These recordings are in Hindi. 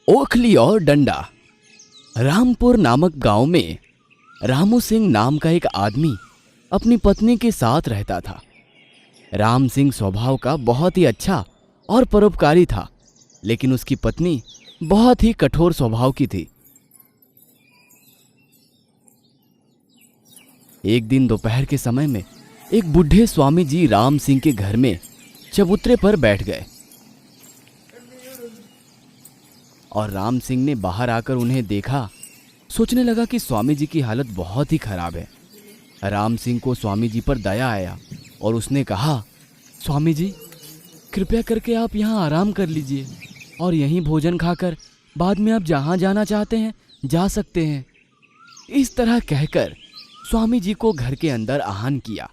ओखली और डंडा। रामपुर नामक गांव में रामू सिंह नाम का एक आदमी अपनी पत्नी के साथ रहता था। राम सिंह स्वभाव का बहुत ही अच्छा और परोपकारी था, लेकिन उसकी पत्नी बहुत ही कठोर स्वभाव की थी। एक दिन दोपहर के समय में एक बूढ़े स्वामी जी राम सिंह के घर में चबूतरे पर बैठ गए और राम सिंह ने बाहर आकर उन्हें देखा। सोचने लगा कि स्वामी जी की हालत बहुत ही खराब है। राम सिंह को स्वामी जी पर दया आया और उसने कहा, स्वामी जी, कृपया करके आप यहाँ आराम कर लीजिए और यहीं भोजन खाकर बाद में आप जहाँ जाना चाहते हैं जा सकते हैं। इस तरह कहकर स्वामी जी को घर के अंदर आह्वान किया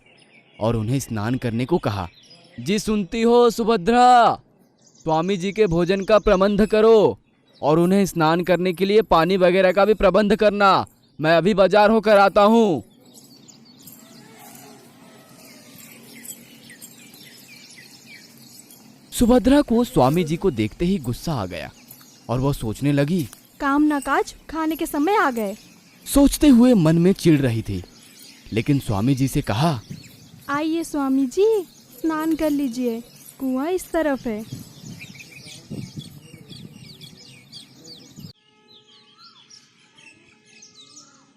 और उन्हें स्नान करने को कहा। जी सुनती हो सुभद्रा, स्वामी जी के भोजन का प्रबंध करो और उन्हें स्नान करने के लिए पानी वगैरह का भी प्रबंध करना। मैं अभी बाजार होकर आता हूं। सुभद्रा को स्वामी जी को देखते ही गुस्सा आ गया और वह सोचने लगी, काम ना काज खाने के समय आ गए। सोचते हुए मन में चिढ़ रही थी, लेकिन स्वामी जी से कहा, आइए स्वामी जी, स्नान कर लीजिए, कुआं इस तरफ है।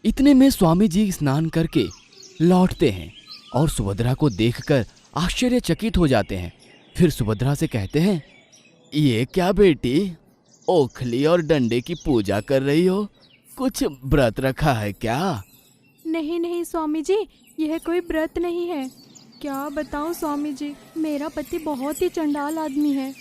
इतने में स्वामी जी स्नान करके लौटते हैं और सुभद्रा को देखकर आश्चर्यचकित हो जाते हैं। फिर सुभद्रा से कहते हैं, ये क्या बेटी, ओखली और डंडे की पूजा कर रही हो? कुछ व्रत रखा है क्या? नहीं नहीं स्वामी जी, यह कोई व्रत नहीं है। क्या बताऊं स्वामी जी, मेरा पति बहुत ही चंडाल आदमी है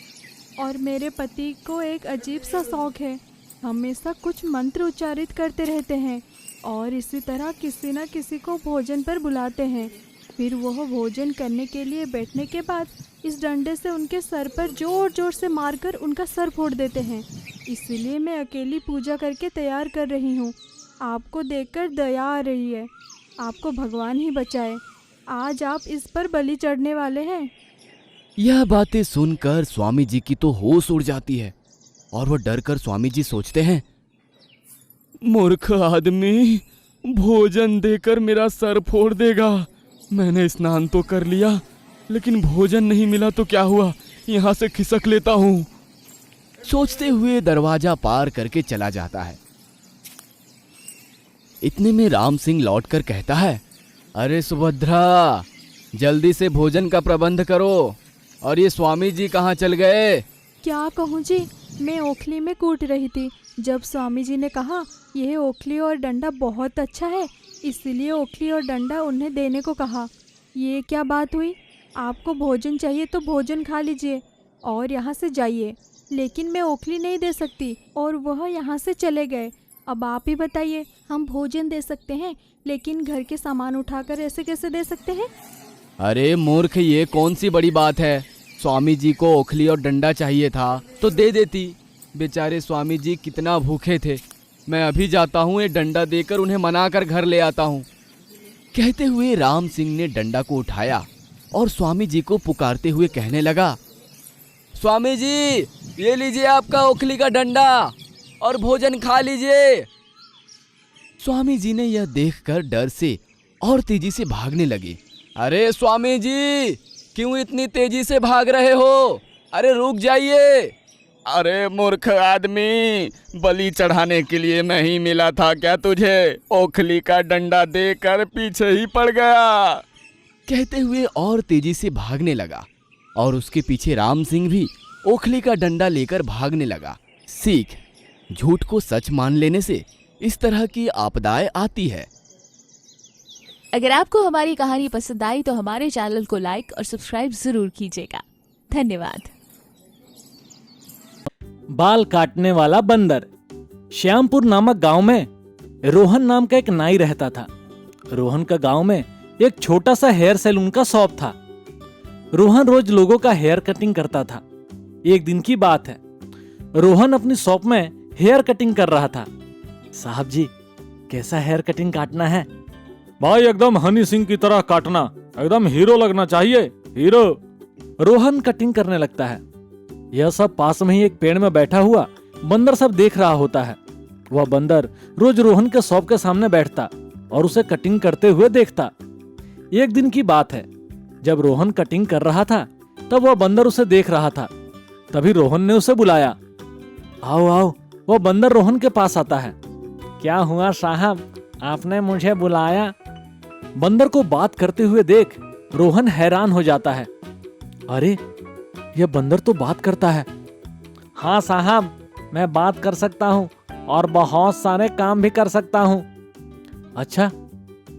और मेरे पति को एक अजीब सा शौक है। हमेशा कुछ मंत्र उच्चारित करते रहते हैं और इसी तरह किसी न किसी को भोजन पर बुलाते हैं। फिर वह भोजन करने के लिए बैठने के बाद इस डंडे से उनके सर पर जोर जोर से मारकर उनका सर फोड़ देते हैं। इसीलिए मैं अकेली पूजा करके तैयार कर रही हूँ। आपको देखकर दया आ रही है, आपको भगवान ही बचाए। आज आप इस पर बलि चढ़ने वाले हैं। यह बातें सुनकर स्वामी जी की तो होश उड़ जाती है और वह डर कर स्वामी जी सोचते हैं, मूर्ख आदमी भोजन देकर मेरा सर फोड़ देगा। मैंने स्नान तो कर लिया, लेकिन भोजन नहीं मिला तो क्या हुआ, यहाँ से खिसक लेता हूँ। सोचते हुए दरवाजा पार करके चला जाता है। इतने में राम सिंह लौटकर कहता है, अरे सुभद्रा, जल्दी से भोजन का प्रबंध करो। और ये स्वामी जी कहाँ चल गए? क्या कहूँ जी, मैं ओखली में कूट रही थी जब स्वामी जी ने कहा यह ओखली और डंडा बहुत अच्छा है, इसलिए ओखली और डंडा उन्हें देने को कहा। ये क्या बात हुई? आपको भोजन चाहिए तो भोजन खा लीजिए और यहाँ से जाइए, लेकिन मैं ओखली नहीं दे सकती और वह यहाँ से चले गए। अब आप ही बताइए, हम भोजन दे सकते हैं लेकिन घर के सामान उठाकर ऐसे कैसे दे सकते हैं? अरे मूर्ख, ये कौन सी बड़ी बात है? स्वामी जी को ओखली और डंडा चाहिए था तो दे देती। बेचारे स्वामी जी कितना भूखे थे। मैं अभी जाता हूँ, ये डंडा देकर उन्हें मनाकर घर ले आता हूँ। कहते हुए राम सिंह ने डंडा को उठाया और स्वामी जी को पुकारते हुए कहने लगा, स्वामी जी, ये लीजिए आपका ओखली का डंडा और भोजन खा लीजिए। स्वामी जी ने यह देखकर डर से और तेजी से भागने लगे। अरे स्वामी जी, क्यों इतनी तेजी से भाग रहे हो? अरे रुक जाइए। अरे मूर्ख आदमी, बलि चढ़ाने के लिए मैं ही मिला था क्या तुझे? ओखली का डंडा देकर पीछे ही पड़ गया। कहते हुए और तेजी से भागने लगा और उसके पीछे राम सिंह भी ओखली का डंडा लेकर भागने लगा। सीख, झूठ को सच मान लेने से इस तरह की आपदाएं आती है। अगर आपको हमारी कहानी पसंद आई तो हमारे चैनल को लाइक और सब्सक्राइब जरूर कीजिएगा। धन्यवाद। बाल काटने वाला बंदर। श्यामपुर नामक गांव में रोहन नाम का एक नाई रहता था। रोहन का गांव में एक छोटा सा हेयर सैलून का शॉप था। रोहन रोज लोगों का हेयर कटिंग करता था। एक दिन की बात है, रोहन अपनी शॉप में हेयर कटिंग कर रहा था। साहब जी, कैसा हेयर कटिंग काटना है? भाई एकदम हनी सिंह की तरह काटना, एकदम हीरो लगना चाहिए, हीरो। रोहन कटिंग करने लगता है। यह सब पास में ही एक पेड़ में बैठा हुआ बंदर सब देख रहा होता है। वह बंदर रोज रोहन के शॉप के सामने बैठता और उसे कटिंग करते हुए देखता। एक दिन की बात है, जब रोहन कटिंग कर रहा था तब वह बंदर उसे देख रहा था। तभी रोहन ने उसे बुलाया। आओ आओ। वह बंदर रोहन के पास आता है। क्या हुआ साहब, आपने मुझे बुलाया? बंदर को बात करते हुए देख रोहन हैरान हो जाता है। अरे, यह बंदर तो बात करता है। हाँ साहब, मैं बात कर सकता हूँ और बहुत सारे काम भी कर सकता हूँ। अच्छा,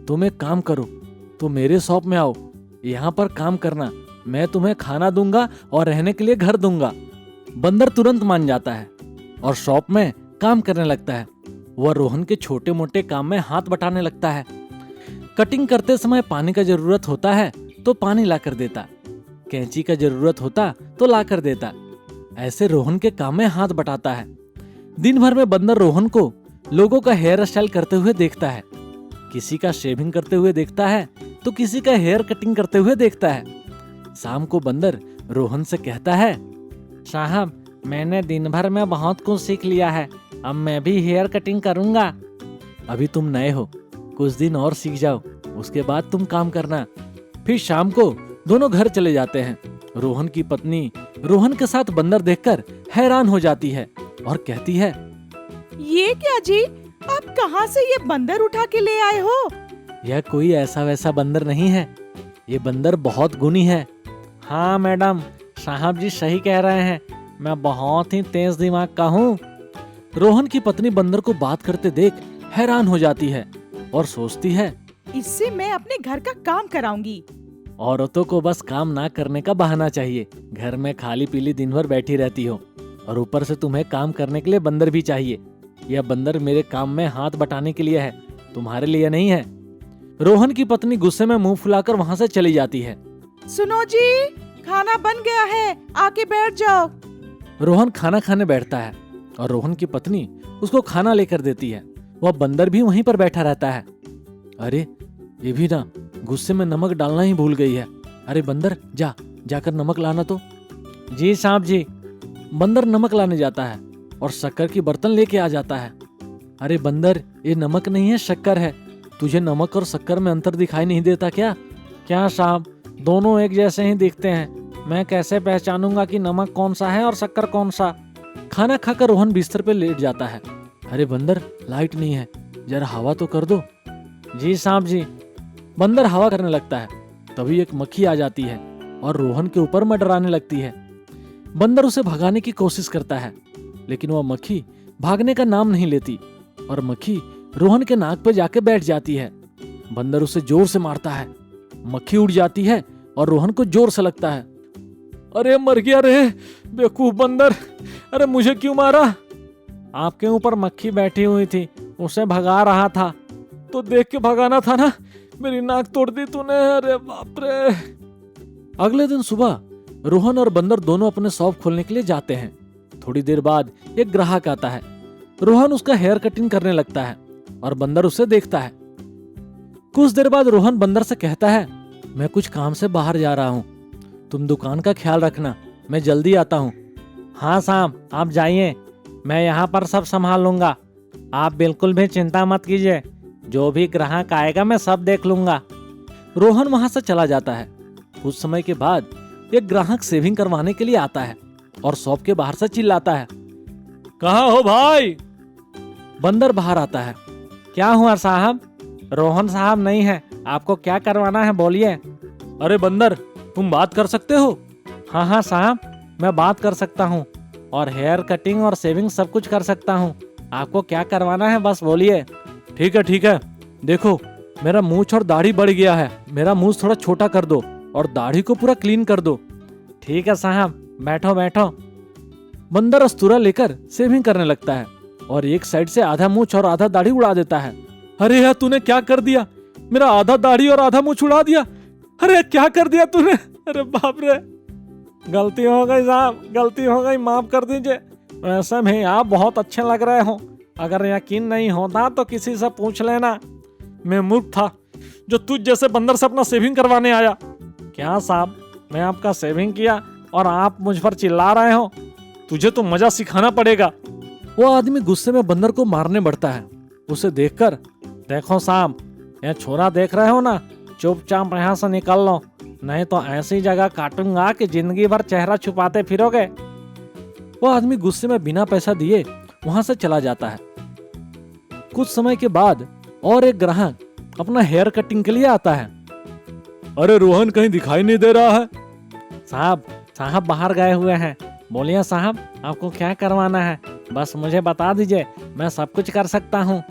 तुम एक काम करो, तो मेरे शॉप में आओ, यहाँ पर काम करना, मैं तुम्हें खाना दूंगा और रहने के लिए घर दूंगा। बंदर तुरंत मान जाता है और शॉप में काम करने लगता है। वह रोहन के छोटे मोटे काम में हाथ बटाने लगता है। कटिंग करते समय पानी का जरूरत होता है तो पानी ला कर देता, कैंची का जरूरत होता तो ला कर देता। ऐसे रोहन के काम में हाथ बटाता है। दिन भर में बंदर रोहन को लोगों का हेयर स्टाइल करते हुए देखता है। किसी का शेविंग करते हुए देखता है तो किसी का हेयर कटिंग करते हुए देखता है। शाम को बंदर रोहन से कहता है, साहब, मैंने दिन भर में बहुत कुछ सीख लिया है, अब मैं भी हेयर कटिंग करूंगा। अभी तुम नए हो, कुछ दिन और सीख जाओ, उसके बाद तुम काम करना। फिर शाम को दोनों घर चले जाते हैं। रोहन की पत्नी रोहन के साथ बंदर देखकर हैरान हो जाती है और कहती है, ये क्या जी, आप कहाँ से ये बंदर उठा के ले आए हो? यह कोई ऐसा वैसा बंदर नहीं है, ये बंदर बहुत गुणी है। हाँ मैडम, साहब जी सही कह रहे हैं, मैं बहुत ही तेज दिमाग का हूँ। रोहन की पत्नी बंदर को बात करते देख हैरान हो जाती है और सोचती है, इससे मैं अपने घर का काम कराऊंगी। औरतों को बस काम ना करने का बहाना चाहिए। घर में खाली पीली दिन भर बैठी रहती हो और ऊपर से तुम्हें काम करने के लिए बंदर भी चाहिए। यह बंदर मेरे काम में हाथ बटाने के लिए है, तुम्हारे लिए नहीं है। रोहन की पत्नी गुस्से में मुंह फुलाकर वहाँ से चली जाती है। सुनो जी, खाना बन गया है, आके बैठ जाओ। रोहन खाना खाने बैठता है और रोहन की पत्नी उसको खाना लेकर देती है। वह बंदर भी वहीं पर बैठा रहता है। अरे, ये भी ना गुस्से में नमक डालना ही भूल गई है। अरे बंदर, जाकर नमक लाना तो। जी साहब जी। बंदर नमक लाने जाता है और शक्कर की बर्तन लेके आ जाता है। अरे बंदर, ये नमक नहीं है, शक्कर है। तुझे नमक और शक्कर में अंतर दिखाई नहीं देता क्या? क्या साहब, दोनों एक जैसे ही दिखते हैं, मैं कैसे पहचानूंगा कि नमक कौन सा है और शक्कर कौन सा? खाना खाकर रोहन बिस्तर पे लेट जाता है। अरे बंदर, लाइट नहीं है, जरा हवा तो कर दो। जी साहब जी। बंदर हवा करने लगता है। तभी एक मक्खी आ जाती है और रोहन के ऊपर मंडराने लगती है। बंदर उसे भगाने की कोशिश करता है, लेकिन वह मक्खी भागने का नाम नहीं लेती और मक्खी रोहन के नाक पर जाके बैठ जाती है। बंदर उसे जोर से मारता है। मक्खी उड़ जाती है और रोहन को जोर से लगता है। अरे मर गया रे बेवकूफ बंदर, अरे मुझे क्यों मारा? आपके ऊपर मक्खी बैठी हुई थी, उसे भगा रहा था। तो देख के भगाना था ना, मेरी नाक तोड़ दी तूने, अरे बाप रे। अगले दिन सुबह रोहन और बंदर दोनों अपने शॉप खोलने के लिए जाते हैं। थोड़ी देर बाद एक ग्राहक आता है। रोहन उसका हेयर कटिंग करने लगता है और बंदर उसे देखता है। कुछ देर बाद रोहन बंदर से कहता है, मैं कुछ काम से बाहर जा रहा हूँ, तुम दुकान का ख्याल रखना, मैं जल्दी आता हूँ। हाँ साहब, आप जाइए, मैं यहाँ पर सब संभाल लूंगा, आप बिल्कुल भी चिंता मत कीजिए, जो भी ग्राहक आएगा मैं सब देख लूंगा। रोहन वहां से चला जाता है। कुछ समय के बाद एक ग्राहक शेविंग करवाने के लिए आता है और शॉप के बाहर से चिल्लाता है, कहाँ हो भाई? बंदर बाहर आता है। क्या हुआ साहब? रोहन साहब नहीं है, आपको क्या करवाना है बोलिए। अरे बंदर, तुम बात कर सकते हो? हाँ साहब, मैं बात कर सकता हूँ और हेयर कटिंग और शेविंग सब कुछ कर सकता हूँ, आपको क्या करवाना है बस बोलिए। ठीक है, देखो मेरा मूंछ और दाढ़ी बढ़ गया है, मेरा मूंछ थोड़ा छोटा कर दो और दाढ़ी को पूरा क्लीन कर दो। ठीक है साहब, बैठो बैठो। बंदर अस्तूरा लेकर शेविंग करने लगता है और एक साइड से आधा मूंछ और आधा दाढ़ी उड़ा देता है। अरे यार, तूने क्या कर दिया? मेरा आधा दाढ़ी और आधा मूंछ उड़ा दिया। अरे क्या कर दिया तूने? अरे बाप रे, गलती हो गई साहब, गलती हो गई, माफ कर दीजिए। वैसे भी आप बहुत अच्छे लग रहे हो, अगर यकीन नहीं होता तो किसी से पूछ लेना। मैं मूर्ख था जो तुझ जैसे बंदर से अपना शेविंग करवाने आया। क्या साहब, मैं आपका शेविंग किया और आप मुझ पर चिल्ला रहे हो? तुझे तो मजा सिखाना पड़ेगा। वो आदमी गुस्से में बंदर को मारने बढ़ता है। उसे देखकर, देखो साहब, ये छोरा देख रहे हो ना, चुपचाप यहाँ से निकल लो, नहीं तो ऐसी जगह काटूंगा कि जिंदगी भर चेहरा छुपाते फिरोगे। वो आदमी गुस्से में बिना पैसा दिए वहां से चला जाता है। कुछ समय के बाद और एक ग्राहक अपना हेयर कटिंग के लिए आता है। अरे रोहन कहीं दिखाई नहीं दे रहा है। साहब बाहर गए हुए हैं। बोलिए साहब, आपको क्या करवाना है, बस मुझे बता दीजिए, मैं सब कुछ कर सकता हूँ।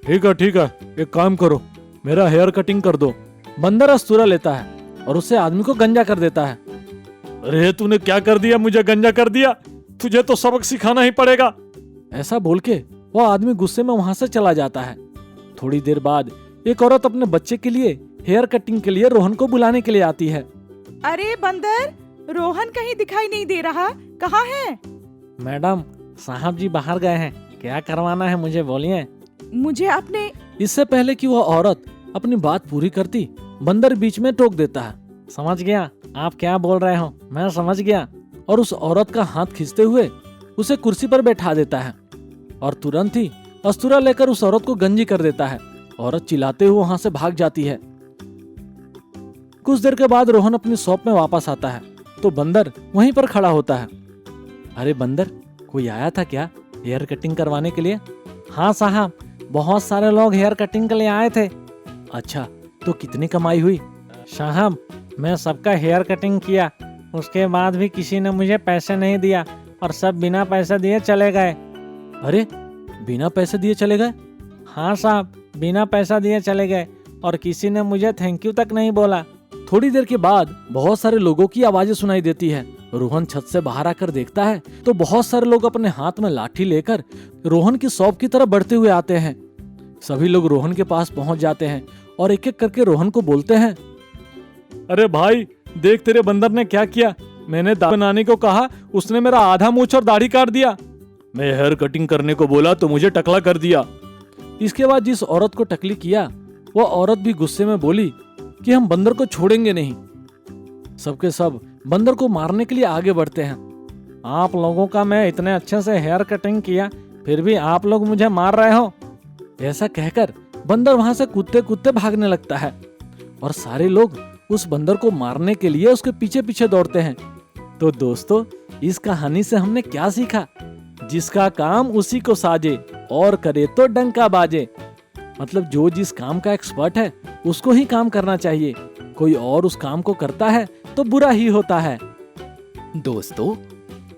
ठीक है, एक काम करो, मेरा हेयर कटिंग कर दो। बंदर अस्तूरा लेता है और उससे आदमी को गंजा कर देता है। अरे तूने क्या कर दिया, मुझे गंजा कर दिया, तुझे तो सबक सिखाना ही पड़ेगा। ऐसा बोल के वो आदमी गुस्से में वहां से चला जाता है। थोड़ी देर बाद एक औरत अपने बच्चे के लिए हेयर कटिंग के लिए रोहन को बुलाने के लिए आती है। अरे बंदर, रोहन कहीं दिखाई नहीं दे रहा, कहाँ है? मैडम, साहब जी बाहर गए हैं, क्या करवाना है मुझे बोलिए। मुझे अपने इससे पहले कि वह औरत अपनी बात पूरी करती, बंदर बीच में टोक देता है। समझ गया आप क्या बोल रहे हो, मैं समझ गया। और उस औरत का हाथ खींचते हुए उसे कुर्सी पर बैठा देता है और तुरंत ही अस्तूरा लेकर उस औरत को गंजी कर देता है। औरत चिल्लाते हुए वहां से भाग जाती है। कुछ देर के बाद रोहन अपनी शॉप में वापस आता है तो बंदर वहीं पर खड़ा होता है। अरे बंदर, कोई आया था क्या हेयर कटिंग करवाने के लिए? हाँ साहब, बहुत सारे लोग हेयर कटिंग के लिए आए थे। अच्छा, तो कितनी कमाई हुई? साहब, मैं सबका हेयर कटिंग किया, उसके बाद भी किसी ने मुझे पैसे नहीं दिया और सब बिना पैसे दिए चले गए। अरे, बिना पैसे दिए चले गए? हाँ साहब, बिना पैसा दिए चले गए और किसी ने मुझे थैंक यू तक नहीं बोला। थोड़ी देर के बाद बहुत सारे लोगों की आवाजें सुनाई देती है। रोहन छत से बाहर आकर देखता है तो बहुत सारे लोग अपने हाथ में लाठी लेकर रोहन की शॉप की तरफ बढ़ते हुए आते हैं। सभी लोग रोहन के पास पहुंच जाते हैं और एक एक करके रोहन को बोलते हैं, अरे भाई देख, तेरे बंदर ने क्या किया, मैंने दाढ़ी बनाने को कहा, उसने मेरा आधा मूंछ और दाढ़ी काट दिया। मैं हेयर कटिंग करने को बोला तो मुझे टकला कर दिया। इसके बाद जिस औरत को टकली किया वो औरत भी गुस्से में बोली कि हम बंदर को छोड़ेंगे नहीं। सबके सब बंदर को मारने के लिए आगे बढ़ते हैं। आप लोगों का मैं इतने अच्छे से हेयर कटिंग किया, फिर भी आप लोग मुझे मार रहे हो। ऐसा कहकर बंदर वहां से कूदते कूदते भागने लगता है और सारे लोग उस बंदर को मारने के लिए उसके पीछे पीछे दौड़ते हैं। तो दोस्तों, इस कहानी से हमने क्या सीखा? जिसका काम उसी को साजे और करे तो डंका बाजे। मतलब जो जिस काम का एक्सपर्ट है उसको ही काम करना चाहिए, कोई और उस काम को करता है तो बुरा ही होता है। दोस्तों,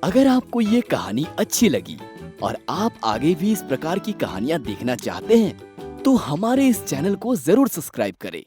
अगर आपको ये कहानी अच्छी लगी और आप आगे भी इस प्रकार की कहानियां देखना चाहते हैं तो हमारे इस चैनल को जरूर सब्सक्राइब करें